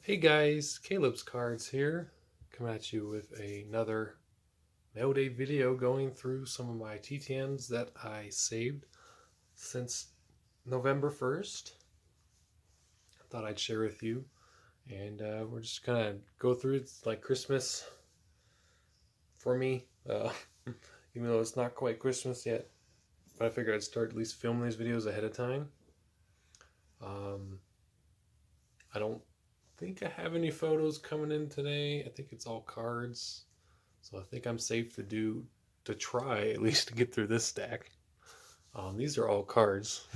Hey guys, Caleb's Cards here, coming at you with another mail day video going through some of my TTMs that I saved since November 1st. I thought I'd share with you, and we're just gonna go through it. It's like Christmas for me, even though it's not quite Christmas yet, but I figured I'd start at least filming these videos ahead of time. I don't think I have any photos coming in today. I think it's all cards. So I think I'm safe to try at least to get through this stack. These are all cards,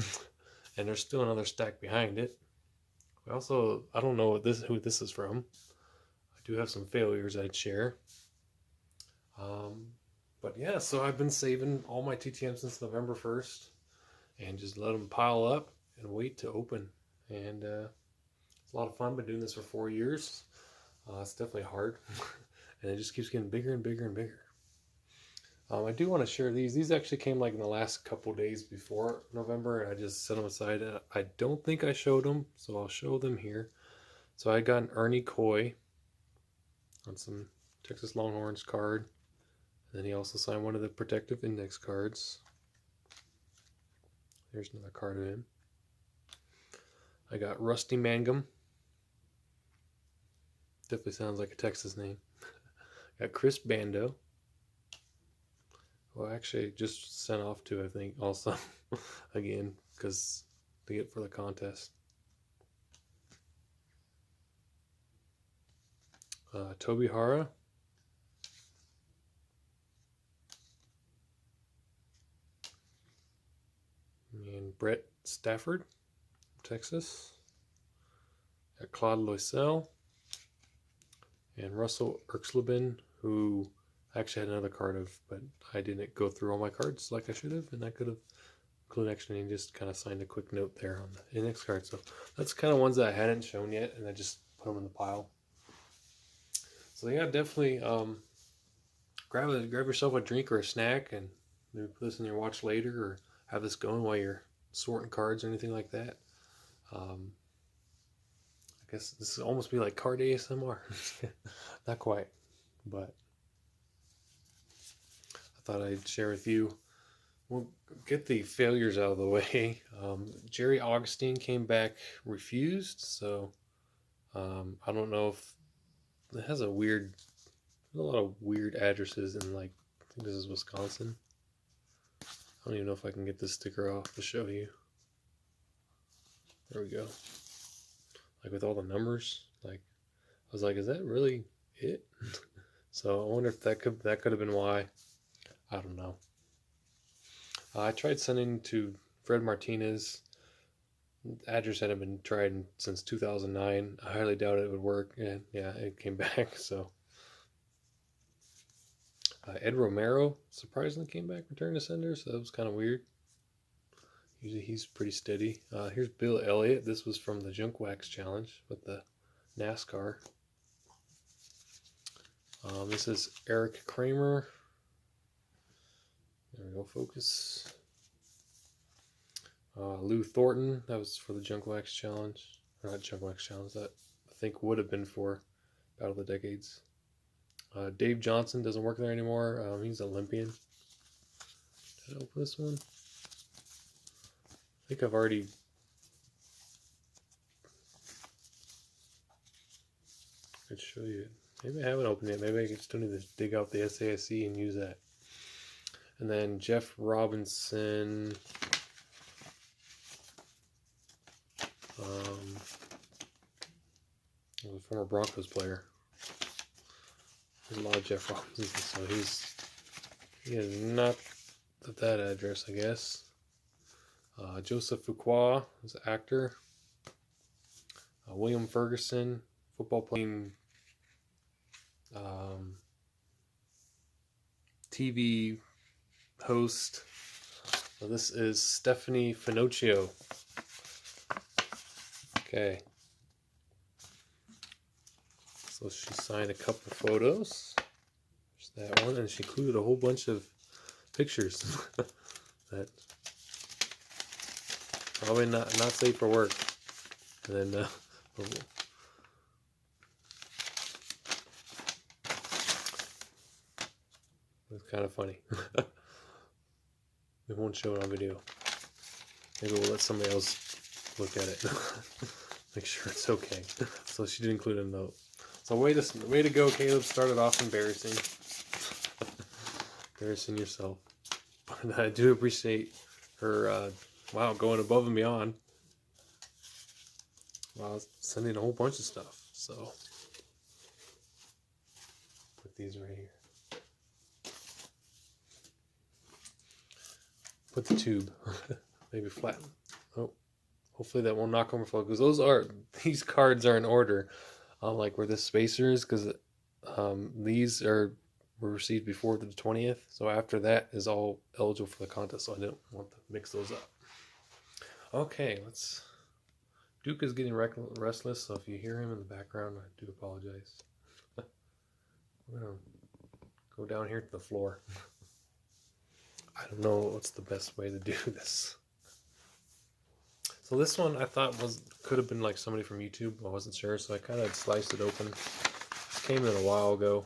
and there's still another stack behind it. I don't know who this is from. I do have some failures I'd share. But yeah, so I've been saving all my TTM since November 1st, and just let them pile up and wait to open. And it's a lot of fun. Been doing this for 4 years. It's definitely hard, and it just keeps getting bigger and bigger and bigger. I do want to share these. These actually came like in the last couple days before November, and I just set them aside. I don't think I showed them, so I'll show them here. So I got an Ernie Coy on some Texas Longhorns card, and then he also signed one of the protective index cards. There's another card of him. I got Rusty Mangum. Definitely sounds like a Texas name. Got Chris Bando. Well, actually, just sent off to, I think, also, again, because to get for the contest. Toby Hara. And Brett Stafford, Texas. Got Claude Loisel. And Russell Erxleben, who I actually had another card of, but I didn't go through all my cards like I should have, and I could have included actually and just kind of signed a quick note there on the index card. So that's kind of ones that I hadn't shown yet, and I just put them in the pile. So yeah, definitely grab yourself a drink or a snack, and maybe put this in your watch later, or have this going while you're sorting cards or anything like that. I guess this will almost be like card ASMR. Not quite, but I thought I'd share with you. We'll get the failures out of the way. Jerry Augustine came back refused, so I don't know if it has a lot of weird addresses in, like, I think this is Wisconsin. I don't even know if I can get this sticker off to show you. There we go. Like with all the numbers, like I was like, is that really it? So I wonder if that could have been why. I don't know. I tried sending to Fred Martinez. The address hadn't been tried since 2009. I highly doubt it would work, and yeah, it came back. So Ed Romero surprisingly came back, returned to sender, so that was kind of weird. Usually he's pretty steady. Here's Bill Elliott. This was from the Junk Wax Challenge with the NASCAR. This is Eric Kramer. There we go, focus. Lou Thornton, that was for the Junk Wax Challenge. Or not Junk Wax Challenge, that I think would have been for Battle of the Decades. Dave Johnson doesn't work there anymore. He's Olympian. Did I open this one? I think I've already... I could show you it. Maybe I haven't opened it. Maybe I still need to dig out the SAIC and use that. And then Jeff Robinson... a former Broncos player. There's a lot of Jeff Robinsons, so he is not at that address, I guess. Joseph Fuqua is an actor. William Ferguson, football playing TV host. So this is Stephanie Finocchio. Okay. So she signed a couple photos. There's that one, and she included a whole bunch of pictures that probably not safe for work. And then It's kind of funny. We won't show it on video. Maybe we'll let somebody else look at it. Make sure it's okay. So she did include a note. So way to go, Caleb. Started off embarrassing. Embarrassing yourself. But I do appreciate her, wow, going above and beyond. Wow, sending a whole bunch of stuff. So put these right here. Put the tube. Maybe flatten. Oh, hopefully that won't knock over flow, because these cards are in order. Like where this spacer is, because these were received before the 20th. So after that is all eligible for the contest. So I didn't want to mix those up. Okay, Duke is getting restless, so if you hear him in the background, I do apologize. I'm gonna go down here to the floor. I don't know what's the best way to do this. So this one I thought could have been like somebody from YouTube. I wasn't sure, so I kind of sliced it open. This came in a while ago.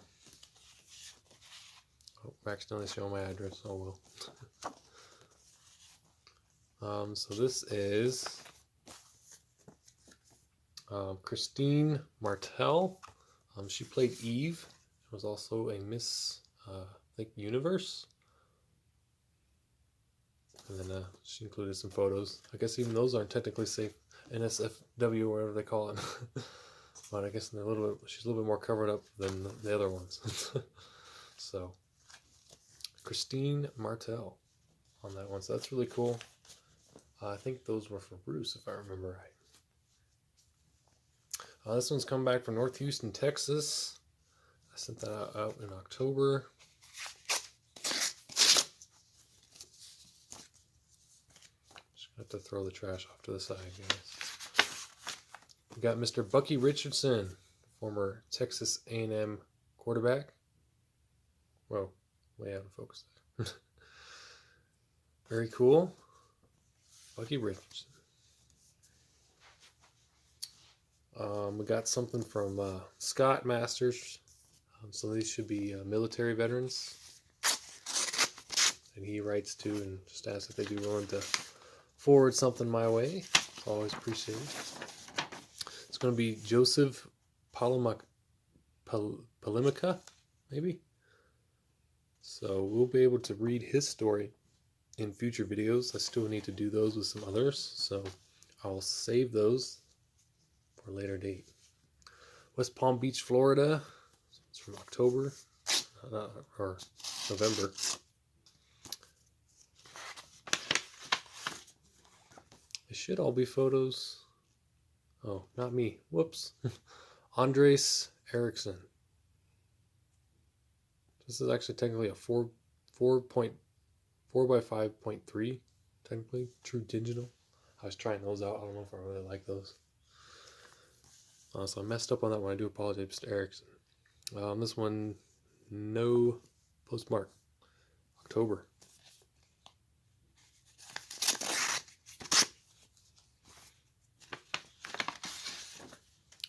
Oh, accidentally showing my address. Oh well. So this is Christine Martel. She played Eve. She was also a Miss, I think, Universe. And then she included some photos. I guess even those aren't technically safe. NSFW or whatever they call it. But I guess she's a little bit more covered up than the other ones. So, Christine Martel on that one. So that's really cool. I think those were for Bruce, if I remember right. This one's come back from North Houston, Texas. I sent that out in October. I have to throw the trash off to the side, guys. We got Mr. Bucky Richardson, former Texas A&M quarterback. Whoa, way out of focus there. Very cool. Bucky Richardson. We got something from Scott Masters. So these should be military veterans. And he writes to and just asks if they'd be willing to forward something my way. It's always appreciated. It's going to be Joseph Polemica, maybe? So we'll be able to read his story in future videos. I still need to do those with some others, so I'll save those for a later date. West Palm Beach, Florida. It's from October or November. They should all be photos. Oh, not me. Whoops. Andres Eriksson. This is actually technically a 4 by 5.3, technically true digital. I was trying those out. I don't know if I really like those. So I messed up on that one. I do apologize, Mr. Erickson. This one, no postmark. October.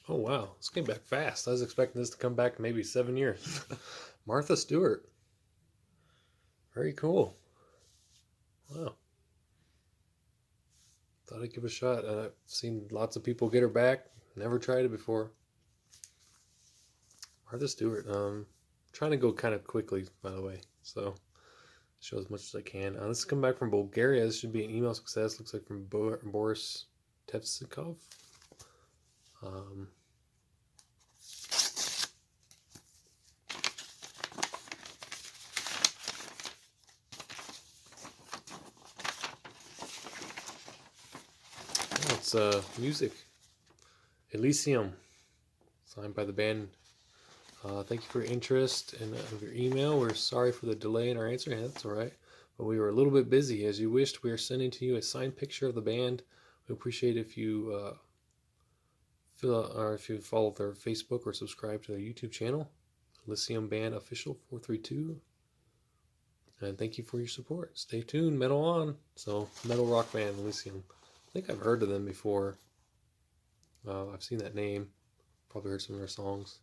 Oh wow, this came back fast. I was expecting this to come back maybe 7 years. Martha Stewart. Very cool. Wow. Thought I'd give it a shot. I've seen lots of people get her back. Never tried it before. Martha Stewart. Trying to go kind of quickly, by the way. So, show as much as I can. This has come back from Bulgaria. This should be an email success. Looks like from Boris Tevsikov. It's music. Elysium. Signed by the band. Thank you for your interest and your email. We're sorry for the delay in our answer. Yeah, that's all right. But we were a little bit busy. As you wished, we are sending to you a signed picture of the band. We appreciate if you if you follow their Facebook or subscribe to their YouTube channel, Elysium Band Official 432. And thank you for your support. Stay tuned, metal on. So, metal rock band Elysium. I think I've heard of them before. I've seen that name. Probably heard some of their songs.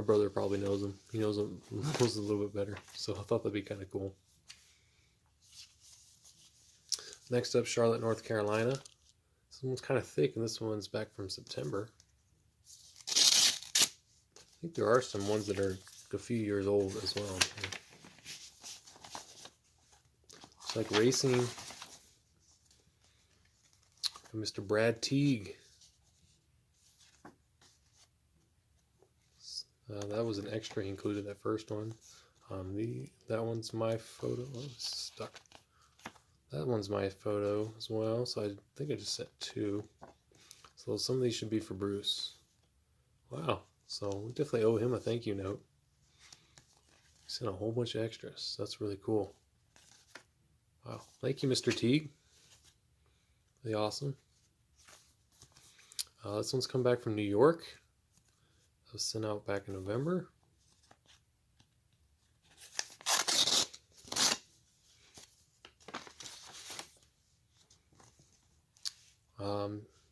My brother probably knows him. He knows him a little bit better. So I thought that'd be kind of cool. Next up, Charlotte, North Carolina. This one's kind of thick, and this one's back from September. I think there are some ones that are a few years old as well. It's like racing. Mr. Brad Teague. That was an extra. He included that first one. That one's my photo. Oh, it's stuck. That one's my photo as well. So I think I just set 2. So some of these should be for Bruce. Wow. So we definitely owe him a thank you note. He sent a whole bunch of extras. That's really cool. Wow. Thank you, Mr. Teague. Really awesome. This one's come back from New York. It was sent out back in November.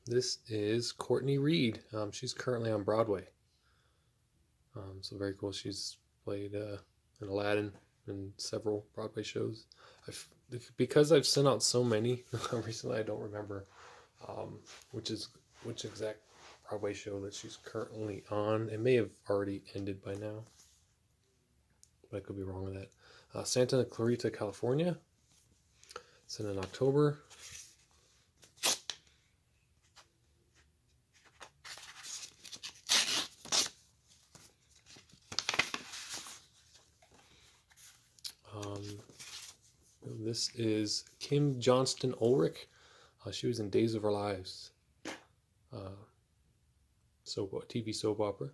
This is Courtney Reed. She's currently on Broadway. So very cool. She's played in Aladdin and several Broadway shows. Because I've sent out so many recently, I don't remember which exact Broadway show that she's currently on. It may have already ended by now, but I could be wrong with that. Santa Clarita, California. Sent in October. This is Kim Johnston Ulrich. She was in Days of Our Lives. TV soap opera.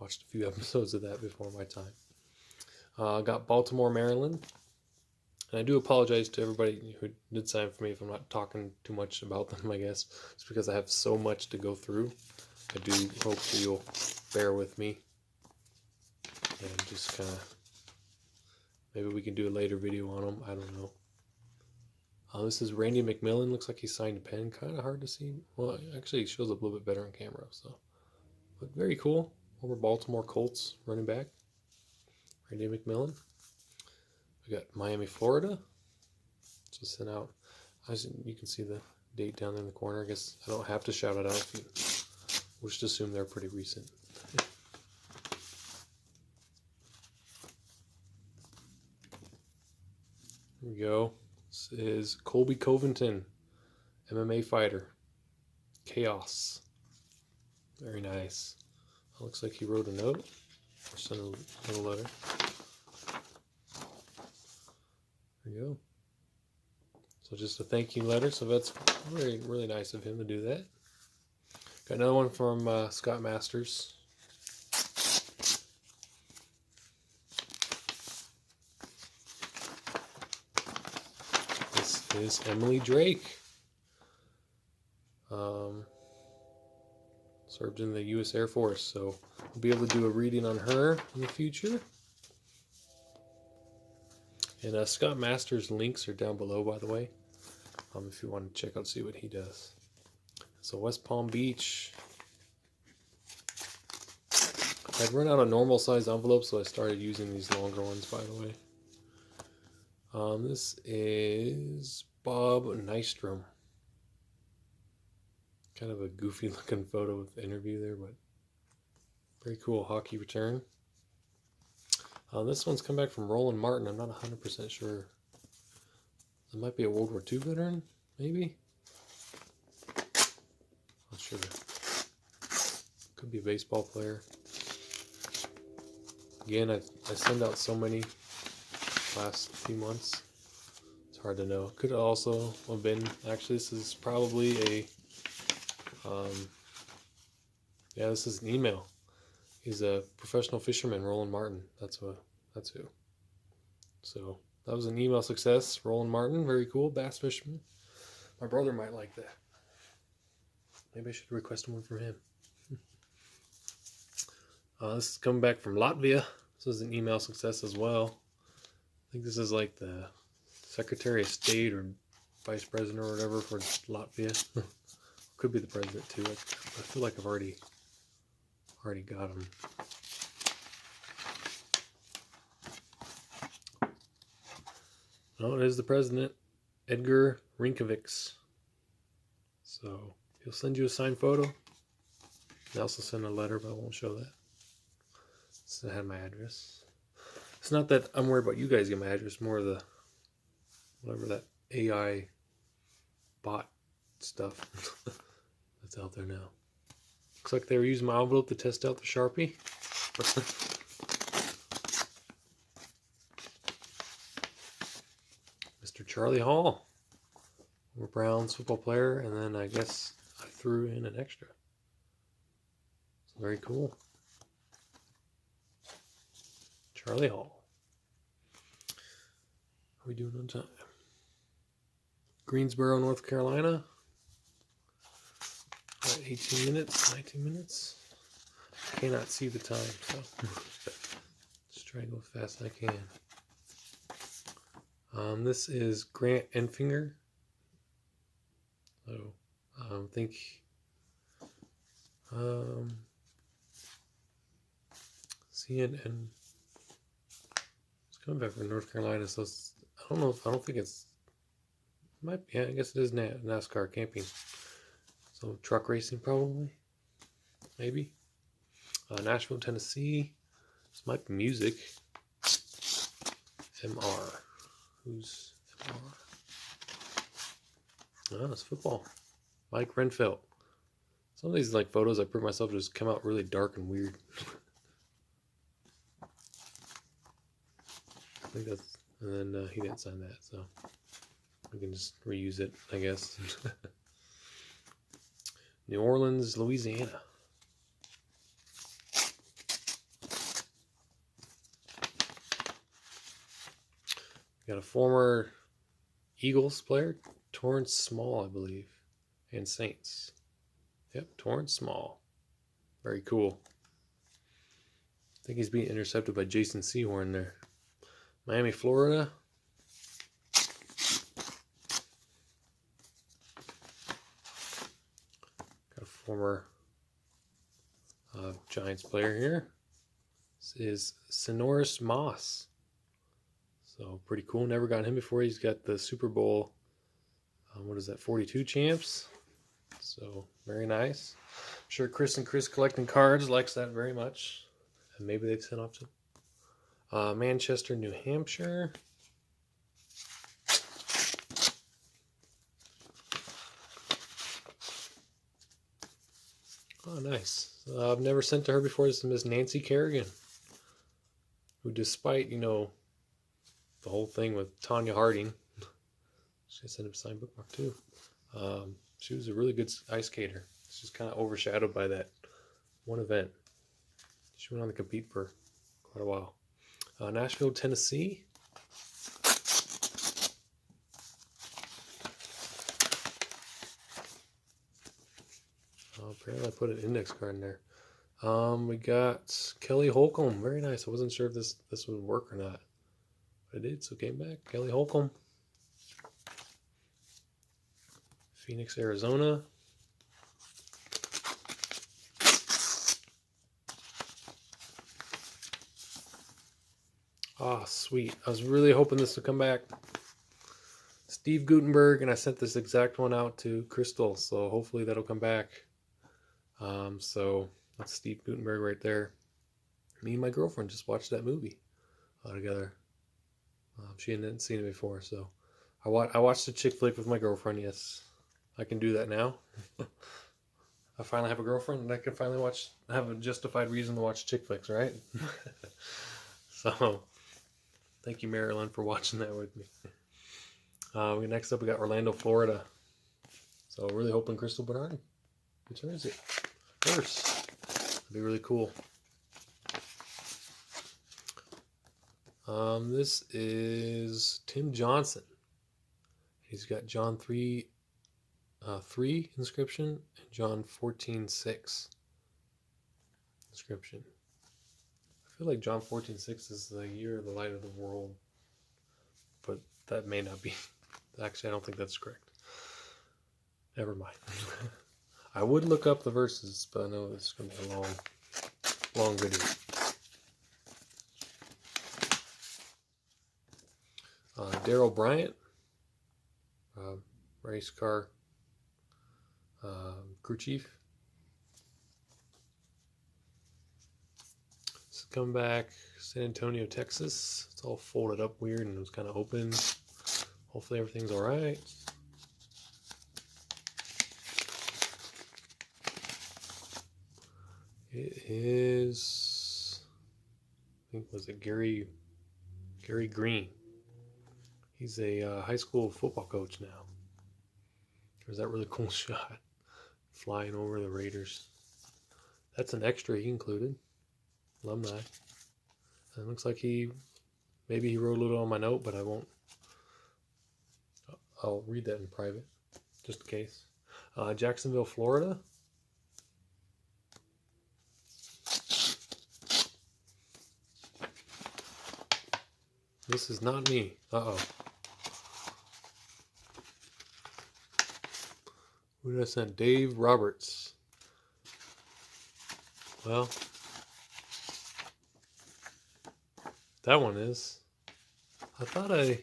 Watched a few episodes of that before my time. Got Baltimore, Maryland. And I do apologize to everybody who did sign for me if I'm not talking too much about them, I guess. It's because I have so much to go through. I do hope that you'll bear with me. And just kind of, maybe we can do a later video on them. I don't know. This is Randy McMillan. Looks like he signed a pen. Kind of hard to see. Well, actually, it shows up a little bit better on camera. So, but very cool. Over Baltimore Colts running back, Randy McMillan. We got Miami, Florida. Just sent out. You can see the date down there in the corner. I guess I don't have to shout it out. If you, we'll just assume they're pretty recent. Here we go. This is Colby Covington, MMA fighter. Chaos. Very nice. Looks like he wrote a note or sent a letter. There you go. So just a thank you letter. So that's really nice of him to do that. Got another one from Scott Masters. This is Emily Drake. Served in the U.S. Air Force, so we'll be able to do a reading on her in the future. And Scott Masters' links are down below, by the way, if you want to check out, see what he does. So West Palm Beach. I'd run out of normal size envelopes, so I started using these longer ones, by the way. This is Bob Nystrom. Kind of a goofy looking photo with the interview there, but very cool hockey return. This one's come back from Roland Martin. I'm not 100% sure. It might be a World War II veteran, maybe? Not sure. Could be a baseball player. Again, I send out so many last few months. It's hard to know. Could also have been, actually this is probably a yeah, this is an email. He's a professional fisherman, Roland Martin. That's who. So that was an email success. Roland Martin, very cool, bass fisherman. My brother might like that. Maybe I should request one from him. This is coming back from Latvia. This is an email success as well. I think this is like the Secretary of State or Vice President or whatever for Latvia. Could be the president too. I feel like I've already Already got them. Oh, it is the president, Edgar Rinkovics. So he'll send you a signed photo. They also send a letter, but I won't show that. So I had my address. It's not that I'm worried about you guys getting my address, more of the whatever that AI bot stuff that's out there now. Looks like they were using my envelope to test out the Sharpie. Mr. Charlie Hall, former Browns football player, and then I guess I threw in an extra. It's very cool. Charlie Hall. How are we doing on time? Greensboro, North Carolina. About 18 minutes, 19 minutes. I cannot see the time, so just try to go as fast as I can. This is Grant Enfinger. So I think CNN. It's coming back from North Carolina, so it's, I don't think it's. Might be, yeah, I guess it is NASCAR camping. So truck racing probably, maybe. Nashville, Tennessee. This might be music. MR. Who's MR? Oh, it's football. Mike Renfelt. Some of these like photos I print myself just come out really dark and weird. I think that's, and then he didn't sign that, so we can just reuse it, I guess. New Orleans, Louisiana. We got a former Eagles player, Torrance Small, I believe, and Saints. Yep, Torrance Small. Very cool. I think he's being intercepted by Jason Sehorn there. Miami, Florida. Got a former Giants player here. This is Sonoris Moss. So pretty cool. Never got him before. He's got the Super Bowl, what is that, 42 champs. So very nice. I'm sure Chris and Chris collecting cards likes that very much. And maybe they've sent off to Manchester, New Hampshire. Oh, nice. I've never sent to her before. This is Miss Nancy Kerrigan, who, despite, you know, the whole thing with Tanya Harding, she sent him a signed bookmark too. She was a really good ice skater. She's kind of overshadowed by that one event. She went on to compete for quite a while. Nashville, Tennessee. Apparently I put an index card in there. We got Kelly Holcomb. Very nice. I wasn't sure if this would work or not. But it did, so it came back. Kelly Holcomb. Phoenix, Arizona. Ah, sweet. I was really hoping this would come back. Steve Gutenberg, and I sent this exact one out to Crystal, so hopefully that'll come back. So that's Steve Gutenberg right there. Me and my girlfriend just watched that movie together. She hadn't seen it before, so I watched the chick flick with my girlfriend. Yes, I can do that now. I finally have a girlfriend, and I can finally have a justified reason to watch chick flicks, right? So, thank you, Marilyn, for watching that with me. Next up, we got Orlando, Florida. So, really hoping Crystal Bernard returns it first. That'd be really cool. This is Tim Johnson. He's got John 3 inscription and John 14:6 inscription. I feel like John 14:6 is the year of the light of the world, but that may not be. Actually, I don't think that's correct. Never mind. I would look up the verses, but I know this is going to be long. long video. Daryl Bryant, race car crew chief. This is coming back, San Antonio, Texas. It's all folded up weird and it was kind of open. Hopefully everything's all right. It is, I think, was it Gary Green? He's a high school football coach now. There's that really cool shot flying over the Raiders. That's an extra he included. Alumni. And it looks like maybe he wrote a little on my note, but I won't. I'll read that in private, just in case. Jacksonville, Florida. This is not me. Uh-oh. Who did I send? Dave Roberts. Well, that one is. I thought I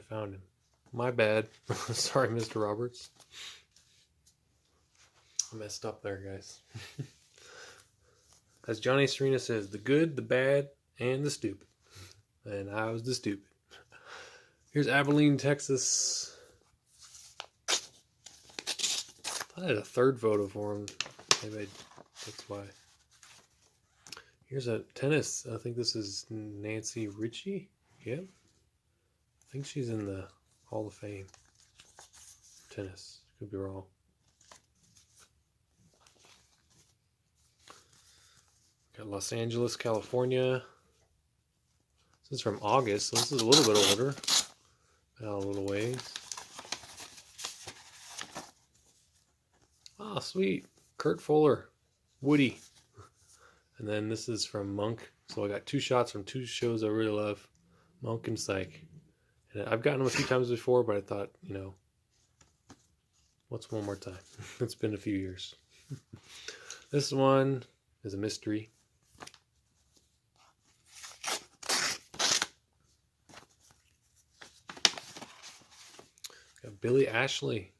found him. My bad. Sorry, Mr. Roberts. I messed up there, guys. As Johnny Serena says, the good, the bad, and the stupid. And I was the stupid. Here's Abilene, Texas. I had a third photo for him. Maybe that's why. Here's a tennis. I think this is Nancy Ritchie. Yep. I think she's in the Hall of Fame. Tennis. Could be wrong. Got Los Angeles, California. This is from August, so this is a little bit older. A little ways. Ah, sweet. Kurt Fuller. Woody. And then this is from Monk. So I got two shots from two shows I really love. Monk and Psych. And I've gotten them a few times before, but I thought, you know, what's one more time? It's been a few years. This one is a mystery. Got Billy Ashley.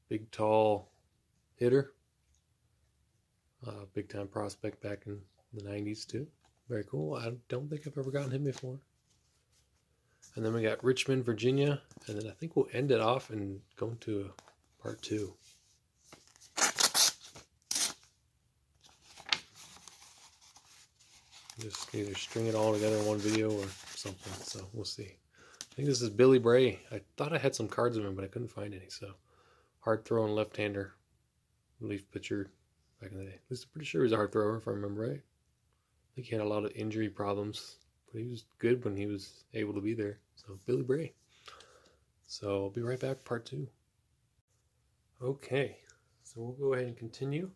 Big, tall hitter. Big time prospect back in the 90s too. Very cool. I don't think I've ever gotten him before. And then we got Richmond, Virginia. And then I think we'll end it off and go into part 2. Just either string it all together in one video or something. So we'll see. I think this is Billy Bray. I thought I had some cards of him, but I couldn't find any. So hard throwing left-hander, relief pitcher back in the day. At least I'm pretty sure he was a hard thrower, if I remember right. I think he had a lot of injury problems, but he was good when he was able to be there. So Billy Bray. So I'll be right back, part 2. Okay, so we'll go ahead and continue.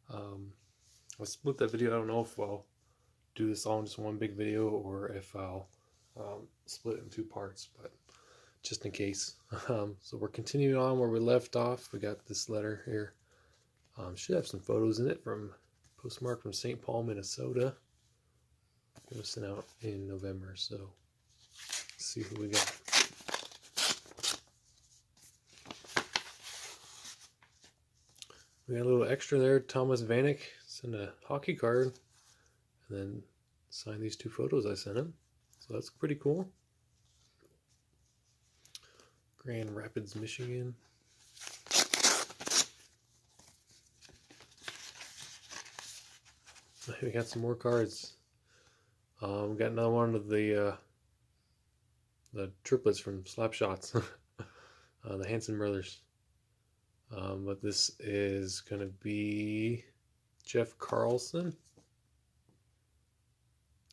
I'll split that video. I don't know if I'll do this all in just one big video or if I'll split it in 2 parts, but just in case. So we're continuing on where we left off. We got this letter here. Should have some photos in it from postmark from St. Paul, Minnesota. It was sent out in November, so let's see who we got. We got a little extra there. Thomas Vanek sent a hockey card and then signed these 2 photos I sent him. So that's pretty cool. Grand Rapids, Michigan. We got some more cards. We got another one of the triplets from Slapshots, the Hanson brothers. But this is going to be Jeff Carlson.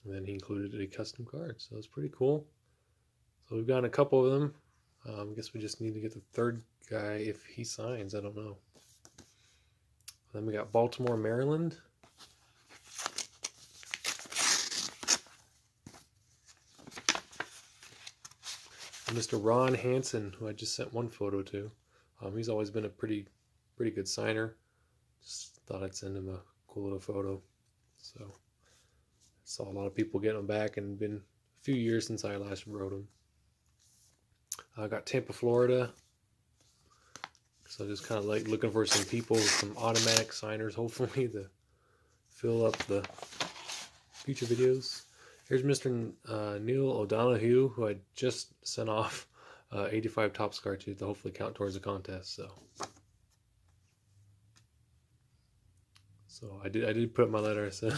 And then he included a custom card, so it's pretty cool. So we've gotten a couple of them. I guess we just need to get the third guy if he signs. I don't know. Then we got Baltimore, Maryland. And Mr. Ron Hansen, who I just sent one photo to. He's always been a pretty good signer. Just thought I'd send him a cool little photo. So I saw a lot of people getting them back, and been a few years since I last wrote them. I got Tampa, Florida. So just kind of like looking for some people, some automatic signers, hopefully, to fill up the future videos. Here's Mr. Neil O'Donoghue, who I just sent off 85 Topps cards to hopefully count towards the contest. So I did put my letter. I said,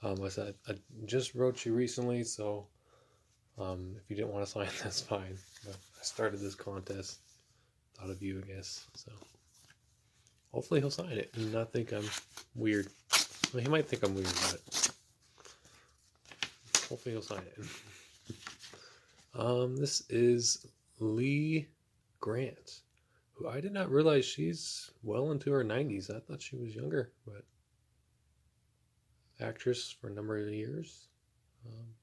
I said I just wrote you recently, so if you didn't want to sign, that's fine. But I started this contest, thought of you, I guess. So hopefully he'll sign it and not think I'm weird. Well, he might think I'm weird, but hopefully he'll sign it. This is Lee Grant, who I did not realize she's well into her 90s. I thought she was younger, but actress for a number of years.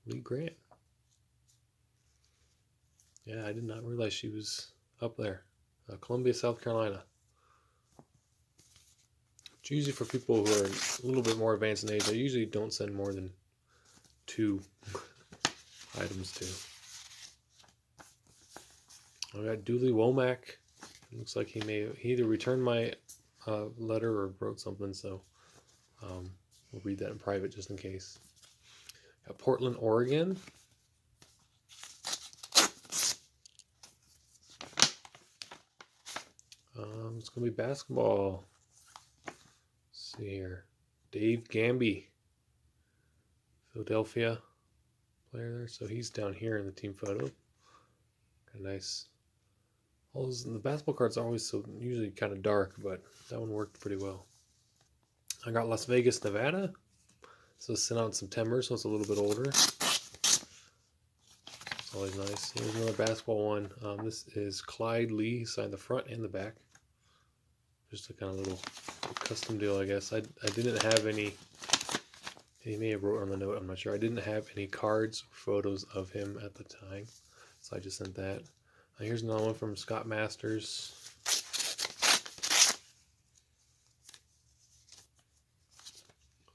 Lee Grant. Yeah, I did not realize she was up there. Columbia, South Carolina. It's usually for people who are a little bit more advanced in age. I usually don't send more than 2 items to. I got Dooley Womack. Looks like he either returned my letter or wrote something, so we'll read that in private just in case. Got Portland, Oregon. It's going to be basketball. Let's see here. Dave Gamby. Philadelphia player there. So he's down here in the team photo. Kind of nice. All those, the basketball cards are always usually kind of dark, but that one worked pretty well. I got Las Vegas, Nevada. So it's sent out in September, so it's a little bit older. It's always nice. Here's another basketball one. This is Clyde Lee. Signed the front and the back. Just a kind of little custom deal, I guess. I didn't have any. He may have wrote on the note, I'm not sure. I didn't have any cards or photos of him at the time, so I just sent that. Here's another one from Scott Masters.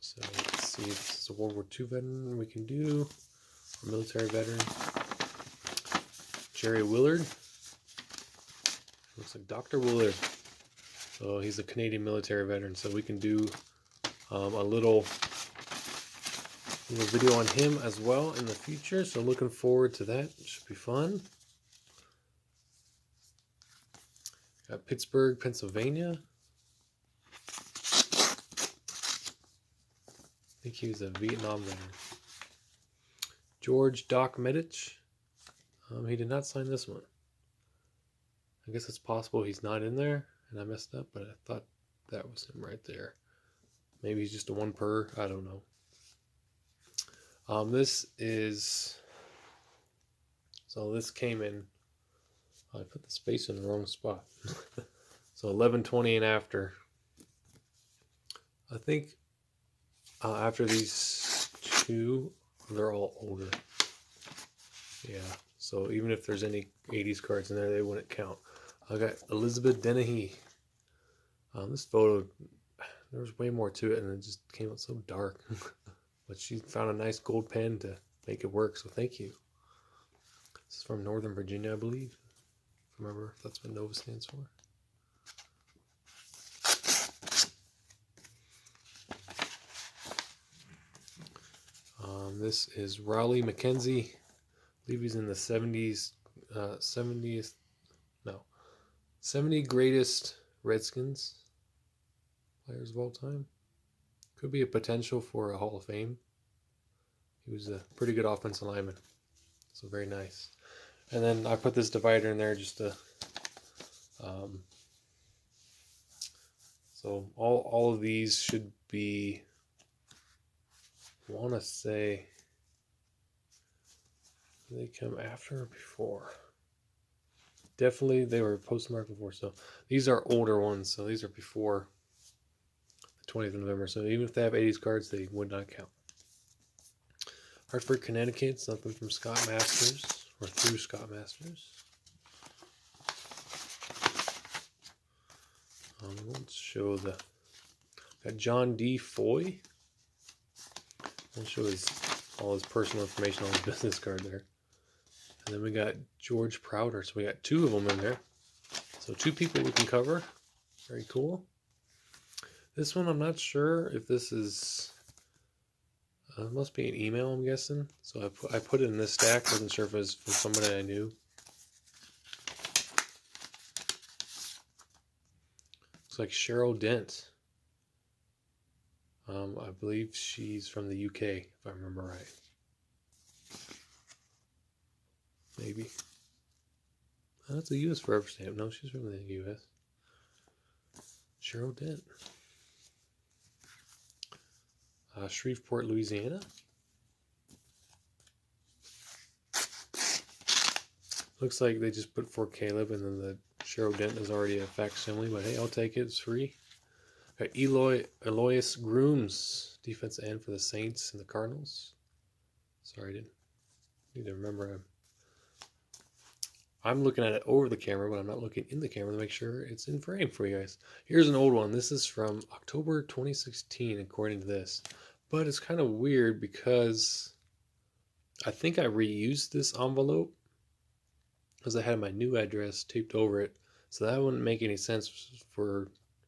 So let's see if this is a World War II veteran we can do, or military veteran. Jerry Willard. Looks like Dr. Willard. So he's a Canadian military veteran, so we can do a little video on him as well in the future. So looking forward to that. Should be fun. Got Pittsburgh, Pennsylvania. I think he was a Vietnam veteran. George Doc Medich. He did not sign this one. I guess it's possible he's not in there and I messed up, but I thought that was him right there. Maybe he's just a 1 per. I don't know. This is... So this came in... I put the space in the wrong spot. So 11/20 and after. I think after these 2, they're all older. Yeah. So even if there's any 80s cards in there, they wouldn't count. I got Elizabeth Dennehy. This photo, there was way more to it, and it just came out so dark. But she found a nice gold pen to make it work, so thank you. This is from Northern Virginia, I believe. Remember if that's what NOVA stands for. This is Raleigh McKenzie. I believe he's in the 70 greatest Redskins players of all time. Could be a potential for a Hall of Fame. He was a pretty good offensive lineman. So very nice. And then I put this divider in there just to so all of these should be, I want to say, do they come after or before? Definitely they were postmarked before, so these are older ones, so these are before the 20th of November, so even if they have 80s cards, they would not count. Hartford, Connecticut, something from Scott Masters, or through Scott Masters. Let's show the... Got John D. Foy. I'll show all his personal information on his business card there. And then we got George Prouder. So we got 2 of them in there. So 2 people we can cover. Very cool. This one, I'm not sure if this is... it must be an email, I'm guessing. So I put it in this stack. Wasn't sure if it was from somebody I knew. Looks like Cheryl Dent. I believe she's from the UK, if I remember right. Maybe. That's a US forever stamp. No, she's from the US. Cheryl Dent. Shreveport, Louisiana. Looks like they just put for Caleb, and then the Cheryl Dent is already a facsimile, but hey, I'll take it. It's free. Got Elois Grooms, defense end for the Saints and the Cardinals. Sorry, I didn't need to remember him. I'm looking at it over the camera, but I'm not looking in the camera to make sure it's in frame for you guys. Here's an old one. This is from October 2016, according to this. But it's kind of weird because I think I reused this envelope because I had my new address taped over it. So that wouldn't make any sense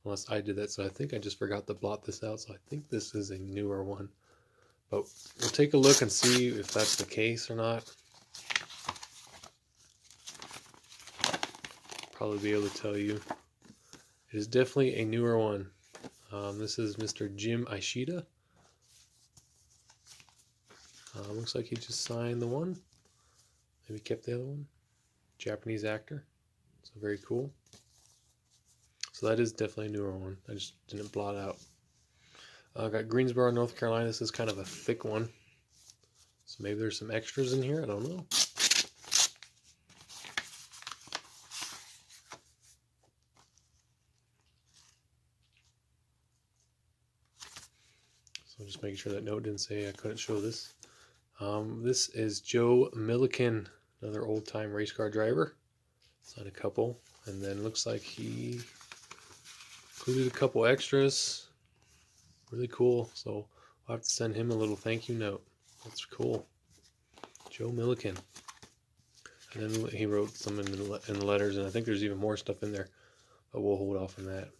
unless I did that. So I think I just forgot to blot this out. So I think this is a newer one. But we'll take a look and see if that's the case or not. Probably be able to tell you. It is definitely a newer one. This is Mr. Jim Ishida. Looks like he just signed the one. Maybe kept the other one. Japanese actor. So very cool. So that is definitely a newer one. I just didn't blot out. Got Greensboro, North Carolina. This is kind of a thick one. So maybe there's some extras in here. I don't know. So just making sure that note didn't say I couldn't show this. This is Joe Milliken, another old-time race car driver. Signed a couple, and then looks like he included a couple extras. Really cool. So I'll have to send him a little thank you note. That's cool. Joe Milliken. And then he wrote some in the letters, and I think there's even more stuff in there, but we'll hold off on that.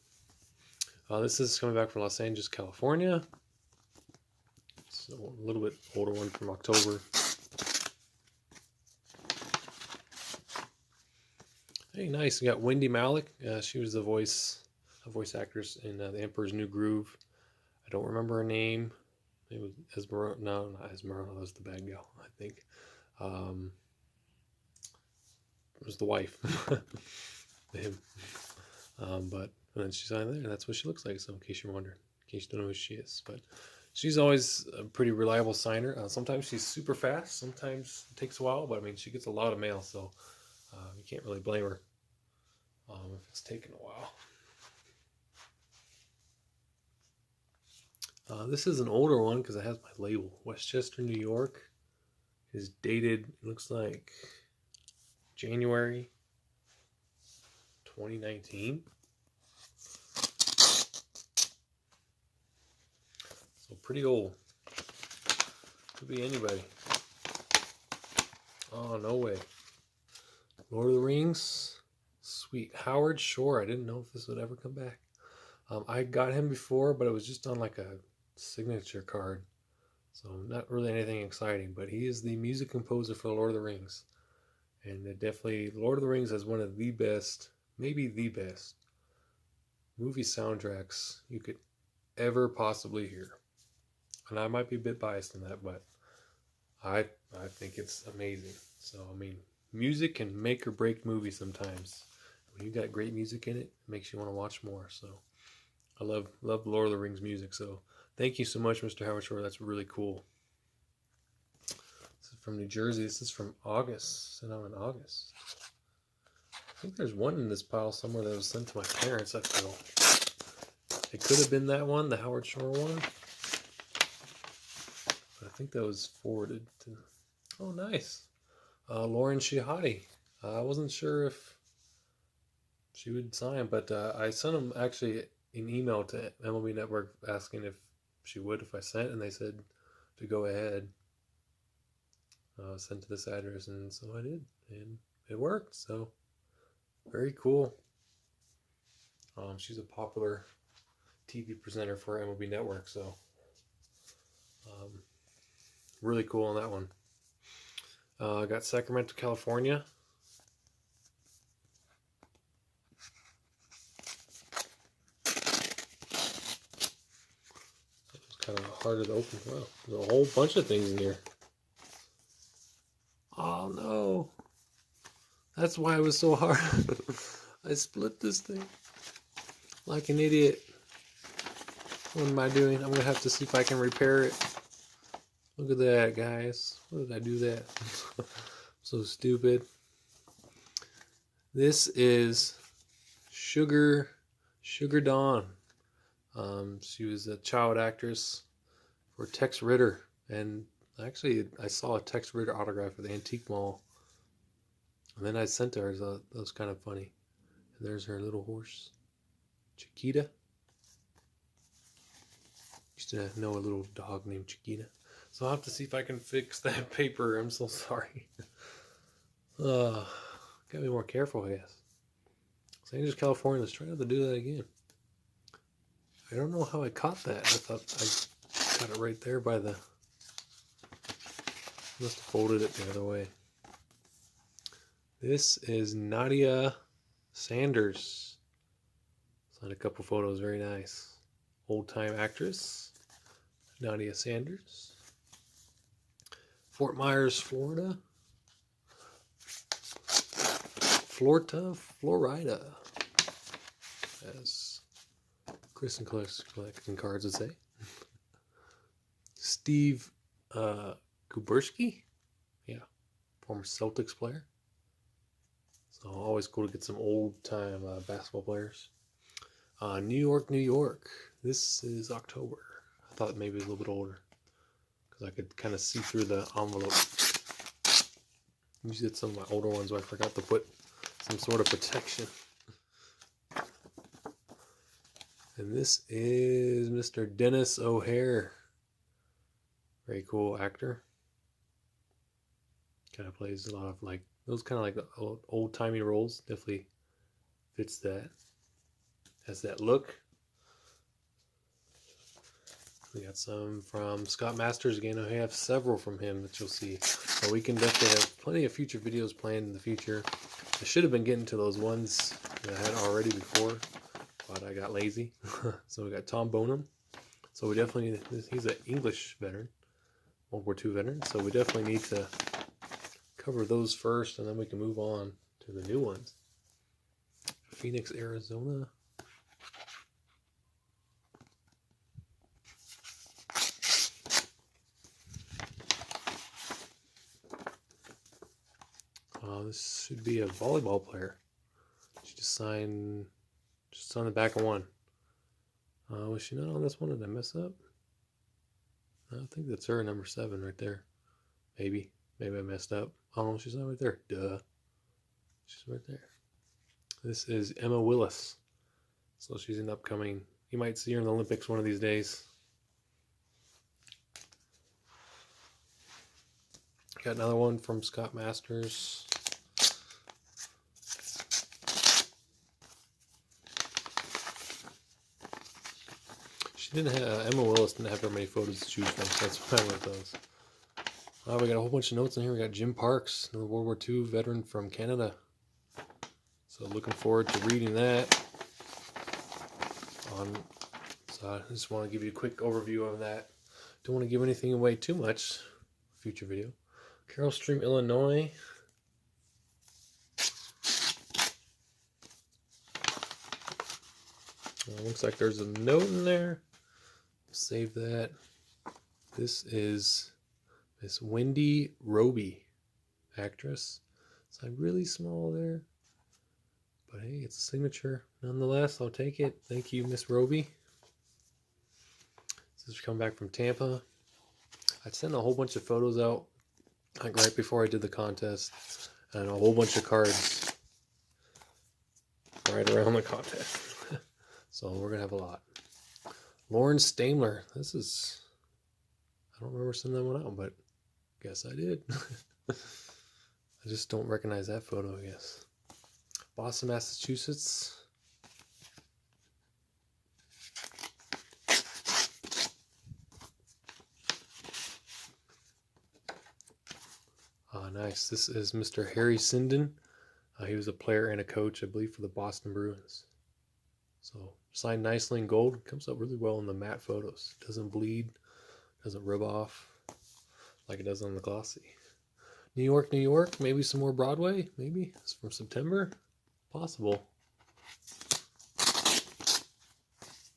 This is coming back from Los Angeles, California. So a little bit older one from October. Hey, nice. We got Wendy Malick. She was a voice actress in The Emperor's New Groove. I don't remember her name. It was Esmeralda. No, not Esmeralda. That was the bad gal, I think. It was the wife. Him. But and then she signed there, and that's what she looks like. So in case you're wondering, in case you don't know who she is, but she's always a pretty reliable signer. Sometimes she's super fast. Sometimes it takes a while, but I mean, she gets a lot of mail, so you can't really blame her if it's taken a while. This is an older one because it has my label. Westchester, New York. Is dated, it looks like January 2019. So pretty old. Could be anybody. Oh, no way. Lord of the Rings. Sweet. Howard Shore. I didn't know if this would ever come back. I got him before, but it was just on like a signature card. So not really anything exciting, but he is the music composer for Lord of the Rings. And definitely Lord of the Rings has one of the best, maybe the best, movie soundtracks you could ever possibly hear. And I might be a bit biased in that, but I think it's amazing. So, I mean, music can make or break movies sometimes. When you got great music in it, it makes you want to watch more. So I love Lord of the Rings music. So thank you so much, Mr. Howard Shore. That's really cool. This is from New Jersey. This is from August. Sent out in August. I think there's one in this pile somewhere that was sent to my parents, I feel. It could have been that one, the Howard Shore one. But I think that was forwarded to... Oh, nice. Lauren Shihadi. I wasn't sure if she would sign, but I sent them actually an email to MLB Network asking if she would if I sent, and they said to go ahead. Sent to this address, and so I did, and it worked. So very cool. She's a popular TV presenter for MLB Network, so really cool on that one. I got Sacramento, California. It's kind of harder to open. Wow, there's a whole bunch of things in here. Oh no, that's why it was so hard. I split this thing like an idiot. What am I doing? I'm gonna have to see if I can repair it. Look at that, guys. What did I do that? So stupid. This is Sugar Dawn. She was a child actress for Tex Ritter, and actually I saw a Tex Ritter autograph at the Antique Mall, and then I sent to her. So that was kind of funny. And there's her little horse, Chiquita. Used to know a little dog named Chiquita. So I'll have to see if I can fix that paper. I'm so sorry. Gotta be more careful, I guess. Los Angeles, California. Let's try not to do that again. I don't know how I caught that. I thought I got it right there by the... Must have folded it the other way. This is Nadia Sanders. Signed a couple photos. Very nice. Old-time actress. Nadia Sanders. Fort Myers, Florida. Florida. As Chris and collecting cards would say. Steve Kuberski. Yeah. Former Celtics player. So always cool to get some old-time basketball players. New York. This is October. I thought maybe it was a little bit older because I could kind of see through the envelope. Usually it's some of my older ones where I forgot to put some sort of protection. And this is Mr. Dennis O'Hare. Very cool actor. Kind of plays a lot of like those kind of like old-timey roles. Definitely fits that. Has that look. We got some from Scott Masters again. I have several from him that you'll see. So we can definitely have plenty of future videos planned in the future. I should have been getting to those ones that I had already before, but I got lazy. So we got Tom Bonham. So we definitely need, he's an English veteran, World War II veteran. So we definitely need to cover those first, and then we can move on to the new ones. Phoenix, Arizona. This should be a volleyball player. She just signed on the back of one. Was she not on this one? Did I mess up? I think that's her, number 7 right there. Maybe I messed up. Oh no, she's not right there. Duh. She's right there. This is Emma Willis. So she's an upcoming. You might see her in the Olympics one of these days. Got another one from Scott Masters. She didn't have, Emma Willis didn't have very many photos to choose from, so that's why I went those. We got a whole bunch of notes in here. We got Jim Parks, another World War II veteran from Canada. So looking forward to reading that. So I just want to give you a quick overview of that. Don't want to give anything away too much. Future video. Carroll Stream, Illinois. Looks like there's a note in there. Save that. This is Miss Wendy Roby, actress. It's like really small there. But hey, it's a signature. Nonetheless, I'll take it. Thank you, Miss Roby. This is coming back from Tampa. I sent a whole bunch of photos out like right before I did the contest. And a whole bunch of cards right around the contest. So we're going to have a lot. Lauren Stamler. This is, I don't remember sending that one out, but guess I did. I just don't recognize that photo, I guess. Boston, Massachusetts. Nice. This is Mr. Harry Sinden. He was a player and a coach, I believe, for the Boston Bruins. So signed nicely in gold. Comes up really well in the matte photos. Doesn't bleed. Doesn't rub off like it does on the glossy. New York, New York. Maybe some more Broadway. Maybe it's from September. Possible.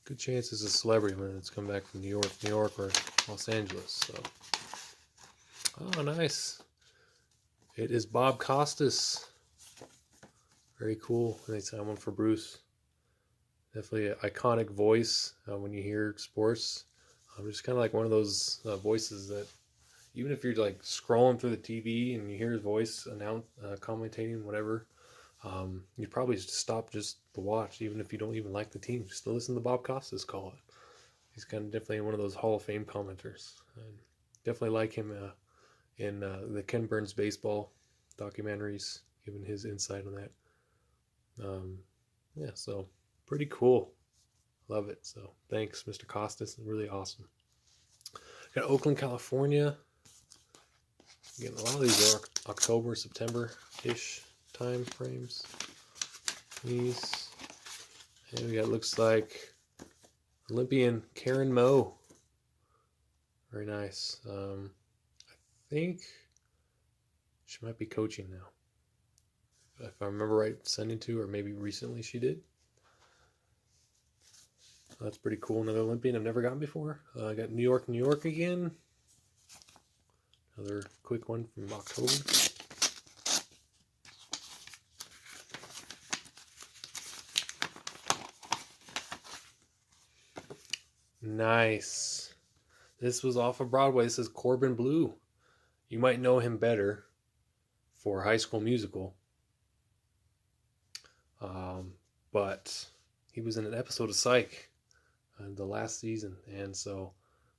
Good chance it's a celebrity when it's come back from New York, or Los Angeles. So, oh, nice. It is Bob Costas. Very cool. Nice one for Bruce. Definitely an iconic voice when you hear sports. Just kind of like one of those voices that, even if you're like scrolling through the TV and you hear his voice commentating, whatever, you probably stop just to watch, even if you don't even like the team. Just to listen to Bob Costas call it. He's kind of definitely one of those Hall of Fame commenters. I definitely like him in the Ken Burns baseball documentaries, giving his insight on that. Yeah, so pretty cool. Love it. So thanks, Mr. Costas. Really awesome. Got Oakland, California. Again, a lot of these are October, September-ish time frames. These. And we got, looks like, Olympian Karen Moe. Very nice. I think she might be coaching now, if I remember right, sending to, or maybe recently she did. That's pretty cool. Another Olympian I've never gotten before. I got New York, New York again. Another quick one from October. Nice. This was off of Broadway. This is Corbin Bleu. You might know him better for High School Musical. But he was in an episode of Psych the last season, and so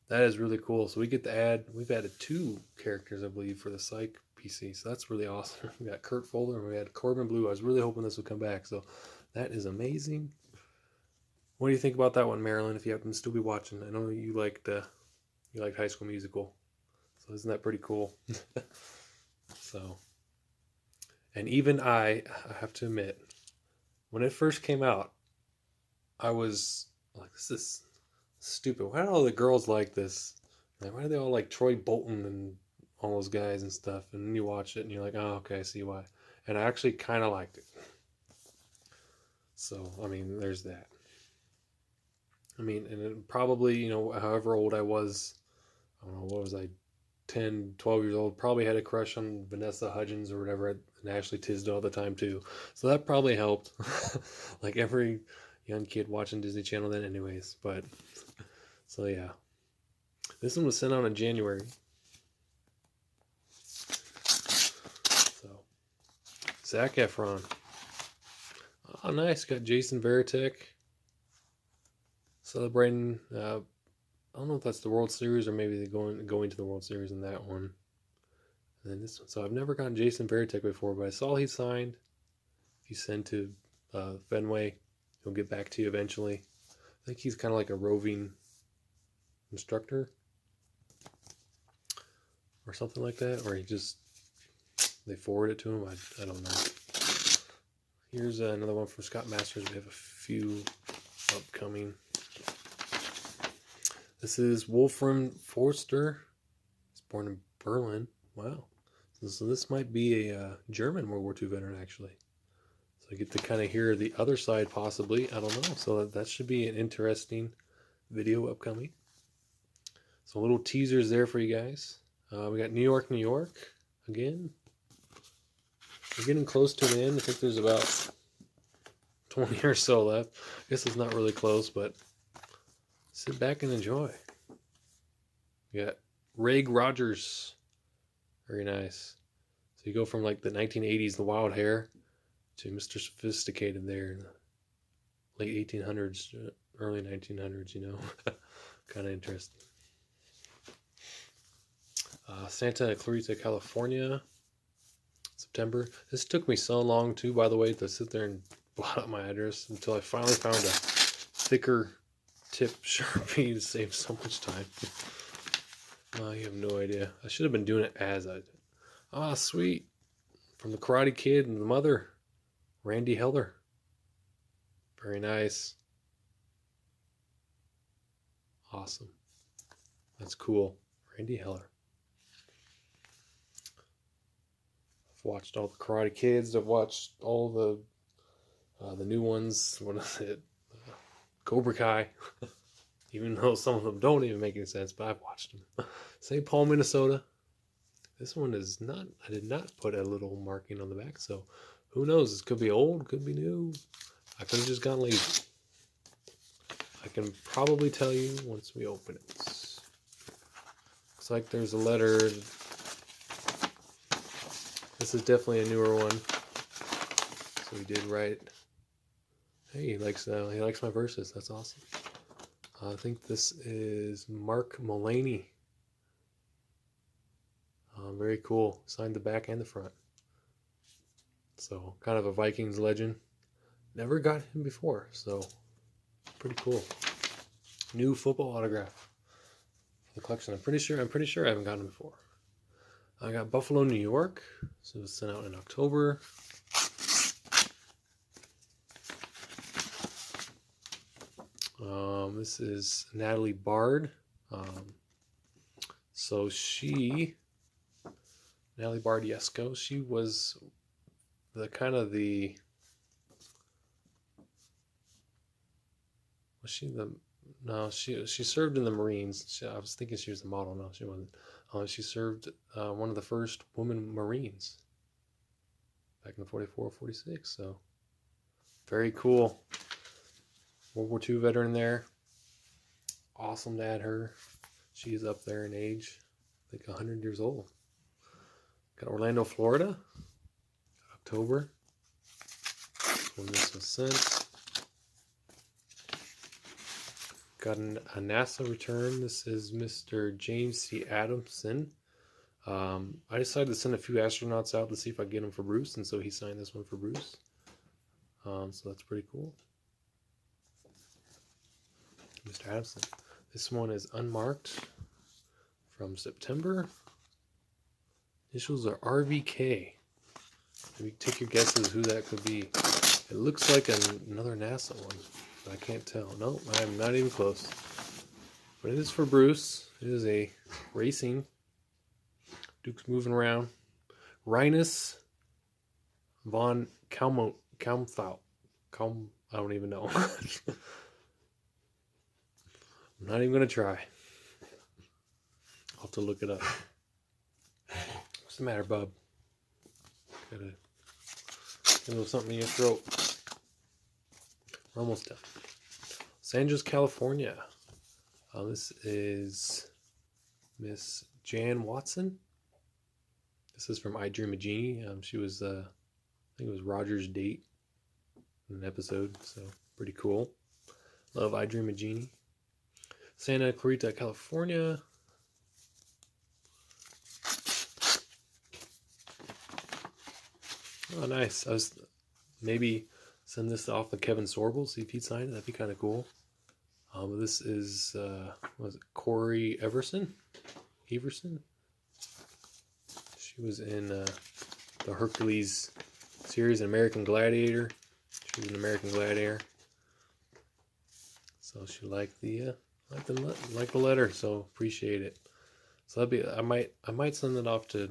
that is really cool. So we get to add, we've added 2 characters, I believe, for the Psych PC, so that's really awesome. We got Kurt Fuller and we had Corbin Bleu. I was really hoping this would come back, so that is amazing. What do you think about that one, Marilyn, if you happen to still be watching? I know you liked High School Musical, so isn't that pretty cool? So, and even I have to admit, when it first came out, I was like, this is stupid. Why do all the girls like this? Like, why do they all like Troy Bolton and all those guys and stuff? And then you watch it and you're like, oh, okay, I see why. And I actually kind of liked it. So, I mean, there's that. I mean, and it probably, you know, however old I was, I don't know, what was I, 10, 12 years old, probably had a crush on Vanessa Hudgens or whatever, and Ashley Tisdale at the time too. So that probably helped. Like every young kid watching Disney Channel then anyways. But, so yeah. This one was sent out in January. So, Zac Efron. Oh, nice. Got Jason Varitek celebrating, I don't know if that's the World Series or maybe they're going to the World Series in that one. And then this one. So I've never gotten Jason Varitek before, but I saw he signed. If you send to Fenway, he'll get back to you eventually. I think he's kind of like a roving instructor or something like that, or they forward it to him. I don't know. Here's another one from Scott Masters. We have a few upcoming. This is Wolfram Forster. He's born in Berlin. Wow. So this might be a German World War II veteran, actually. So I get to kind of hear the other side, possibly. I don't know. So that should be an interesting video upcoming. So little teasers there for you guys. We got New York, New York again. We're getting close to the end. I think there's about 20 or so left. I guess it's not really close, but sit back and enjoy. We got Reg Rogers. Very nice. So you go from like the 1980s, the wild hair, to Mr. Sophisticated there in the late 1800s, early 1900s, you know. Kind of interesting. Santa Clarita, California, September. This took me so long too, by the way, to sit there and blot out my address until I finally found a thicker tip Sharpie to save so much time. You have no idea. I should have been doing it as I did. Ah, sweet. From the Karate Kid and the mother, Randy Heller. Very nice. Awesome. That's cool. Randy Heller. I've watched all the Karate Kids. I've watched all the new ones. What is it? Cobra Kai. Even though some of them don't even make any sense, but I've watched them. St. Paul, Minnesota. This one is not, I did not put a little marking on the back, so who knows? This could be old, could be new. I could have just gone lazy. I can probably tell you once we open it. Looks like there's a letter. This is definitely a newer one. So he did write. Hey, he likes my verses. That's awesome. I think this is Mark Mulaney. Very cool. Signed the back and the front. So kind of a Vikings legend. Never got him before, so pretty cool. New football autograph for the collection. I'm pretty sure I haven't gotten him before. I got Buffalo, New York. So it was sent out in October. This is Natalie Bard. So Natalie Bard Yesko, she was the kind of the, was she the, no, she served in the Marines. I was thinking she was a model. No, she wasn't. She served one of the first women Marines back in 44, 46. So very cool. World War II veteran there. Awesome to add her. She's up there in age. I think 100 years old. Got Orlando, Florida. October. When this was sent. Got a NASA return. This is Mr. James C. Adamson. I decided to send a few astronauts out to see if I could get them for Bruce, and so he signed this one for Bruce. So that's pretty cool. Mr. Adamson. This one is unmarked from September. Initials are RVK. Maybe take your guesses who that could be. It looks like another NASA one, but I can't tell. No, I'm not even close. But it is for Bruce. It is a racing. Duke's moving around. Rhinus von Kaumthau. I don't even know. I'm not even going to try. I'll have to look it up. What's the matter, bub? Got a little something in your throat. We're almost done. Los Angeles, California. This is Miss Jan Watson. This is from I Dream of Jeannie. She was, I think it was Roger's date in an episode, so pretty cool. Love I Dream of Jeannie. Santa Clarita, California. Oh, nice. I was maybe send this off to Kevin Sorbo, see if he'd sign it. That'd be kind of cool. This is was it Corey Everson? She was in the Hercules series, American Gladiator. She was an American Gladiator. So she liked the letter, so appreciate it. So that'd be, I might send it off to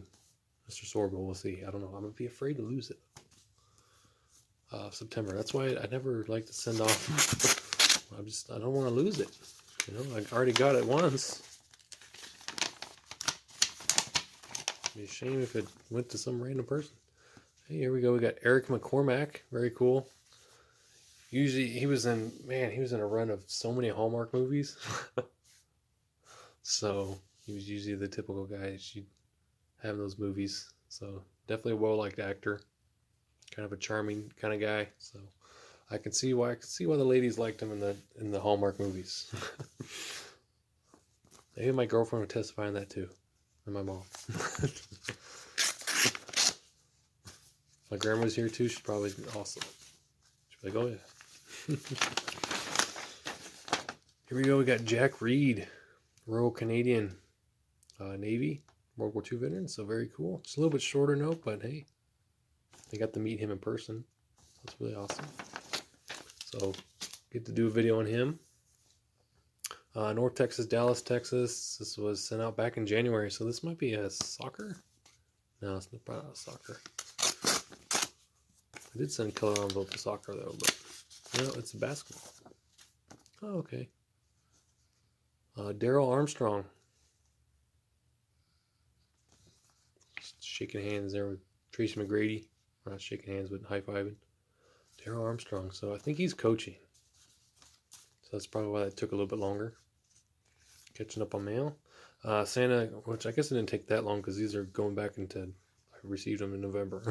Mr. Sorbo. We'll see. I don't know. I'm gonna be afraid to lose it. September. That's why I never like to send off. I don't want to lose it. You know, I already got it once. It'd be a shame if it went to some random person. Hey, here we go. We got Eric McCormack. Very cool. Usually he was in a run of so many Hallmark movies. So he was usually the typical guy that you'd have in those movies. So definitely a well-liked actor. Kind of a charming kind of guy. So I can see why the ladies liked him in the Hallmark movies. Maybe my girlfriend would testify on that too, and my mom. My grandma's here too. She's probably awesome. She'd be like, "Oh yeah." Here we go. We got Jack Reed, Royal Canadian Navy, World War II veteran. So very cool. Just a little bit shorter note, but hey, I got to meet him in person. That's really awesome. So get to do a video on him. North Texas, Dallas, Texas. This was sent out back in January, so this might be a soccer. No, it's probably not soccer. I did send color envelope to soccer though, but no, it's a basketball. Oh, okay. Daryl Armstrong. Just shaking hands there with Tracy McGrady. We're not shaking hands, but high-fiving. Daryl Armstrong. So I think he's coaching. So that's probably why that took a little bit longer. Catching up on mail. Santa, which I guess it didn't take that long because these are going back into, I received them in November.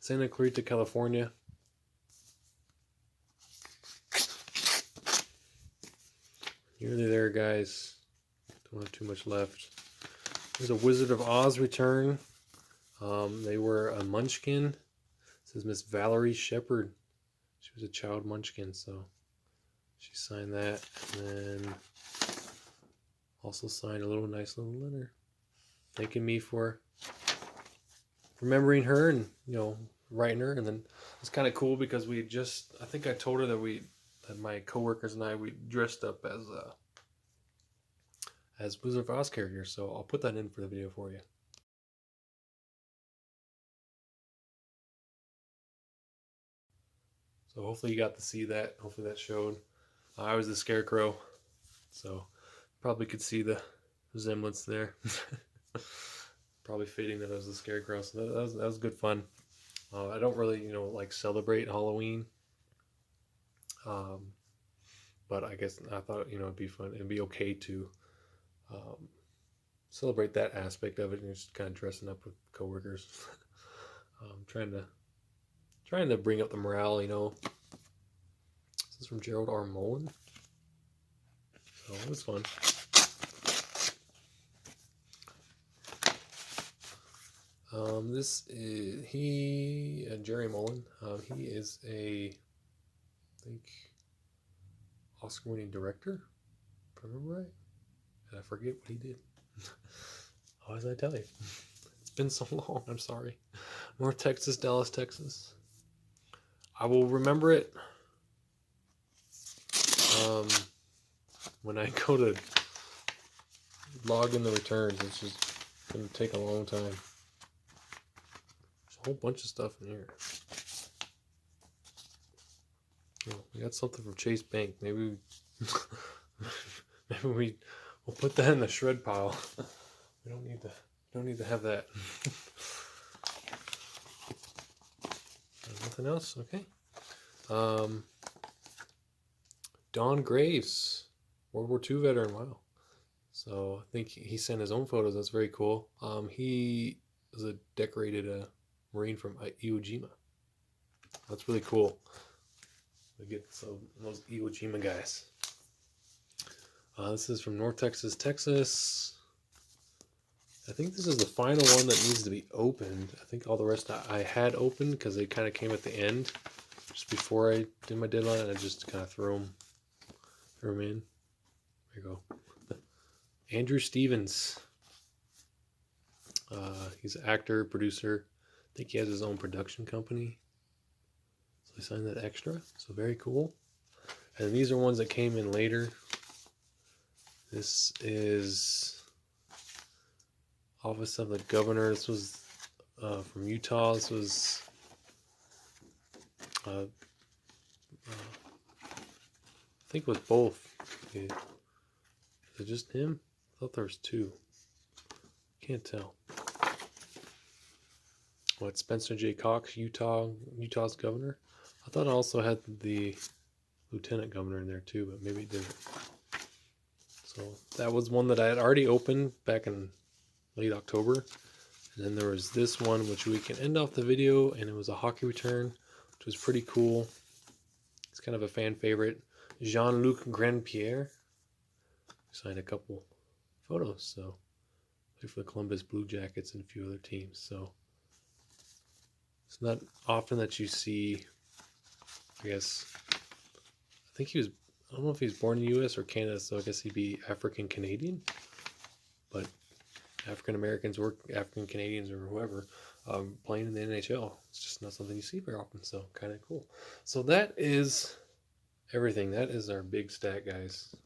Santa Clarita, California. Nearly there, guys. Don't have too much left. There's a Wizard of Oz return. They were a Munchkin. It says Miss Valerie Shepard. She was a child Munchkin, so she signed that. And then also signed a nice little letter thanking me for remembering her and, you know, writing her. And then it's kind of cool because I think I told her that my coworkers and we dressed up as Wizard of Oz characters. So I'll put that in for the video for you. So hopefully you got to see that. Hopefully that showed. I was the Scarecrow, so probably could see the resemblance there. Probably fitting that I was the Scarecrow. So that was good fun. I don't really, like celebrate Halloween. But I guess I thought, it'd be fun. It'd be okay to celebrate that aspect of it, and just kind of dressing up with coworkers. Trying to bring up the morale, This is from Gerald R. Mullen. So it was fun. This is Jerry Mullen. He is I think, Oscar-winning director, if I remember right. And I forget what he did. How did I tell you? It's been so long. I'm sorry. North Texas, Dallas, Texas. I will remember it when I go to log in the returns. It's just going to take a long time. There's a whole bunch of stuff in here. Oh, we got something from Chase Bank. Maybe we'll put that in the shred pile. We don't need to have that. Nothing else? Okay. Don Graves, World War II veteran. Wow. So I think he sent his own photos. That's very cool. He was a decorated Marine from Iwo Jima. That's really cool. We get those Iwo Jima guys. This is from North Texas, Texas. I think this is the final one that needs to be opened. I think all the rest I had opened because they kind of came at the end, just before I did my deadline, and I just kind of threw them in. There you go. Andrew Stevens. He's an actor, producer. I think he has his own production company. So I signed that extra. So very cool. And these are ones that came in later. This is Office of the Governor. This was from Utah. This was I think it was both. Okay. Is it just him? I thought there was two. Can't tell. What, Spencer J. Cox, Utah's governor? I thought I also had the lieutenant governor in there too, but maybe it didn't. So that was one that I had already opened back in late October. And then there was this one, which we can end off the video, and it was a hockey return, which was pretty cool. It's kind of a fan favorite. Jean-Luc Grandpierre signed a couple photos. So played for the Columbus Blue Jackets and a few other teams. So it's not often that you see, I guess, I think he was, I don't know if he was born in the U.S. or Canada, so I guess he'd be African Canadian. But African Americans or African Canadians or whoever playing in the NHL. It's just not something you see very often, so kind of cool. So that is everything. That is our big stack, guys.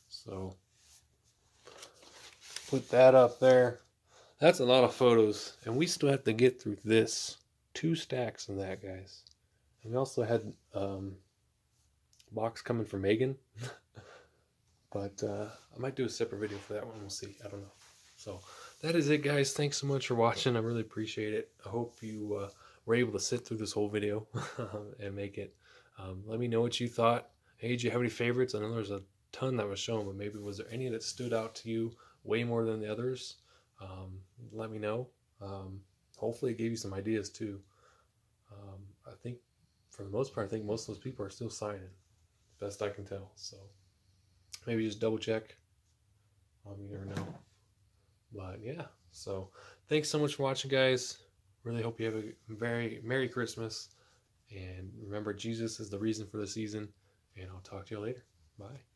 So put that up there. That's a lot of photos, and we still have to get through this 2 stacks of that, guys. And we also had a box coming from Megan. But I might do a separate video for that one. We'll see. I don't know. So that is it, guys. Thanks so much for watching. I really appreciate it. I hope you were able to sit through this whole video and make it. Let me know what you thought. Hey, did you have any favorites? I know there's a ton that was shown, but maybe was there any that stood out to you way more than the others? Let me know. Hopefully it gave you some ideas too. I think for the most part, I think most of those people are still signing, best I can tell. So maybe just double check. You never know. But yeah, so thanks so much for watching, guys. Really hope you have a very Merry Christmas. And remember, Jesus is the reason for the season. And I'll talk to you later. Bye.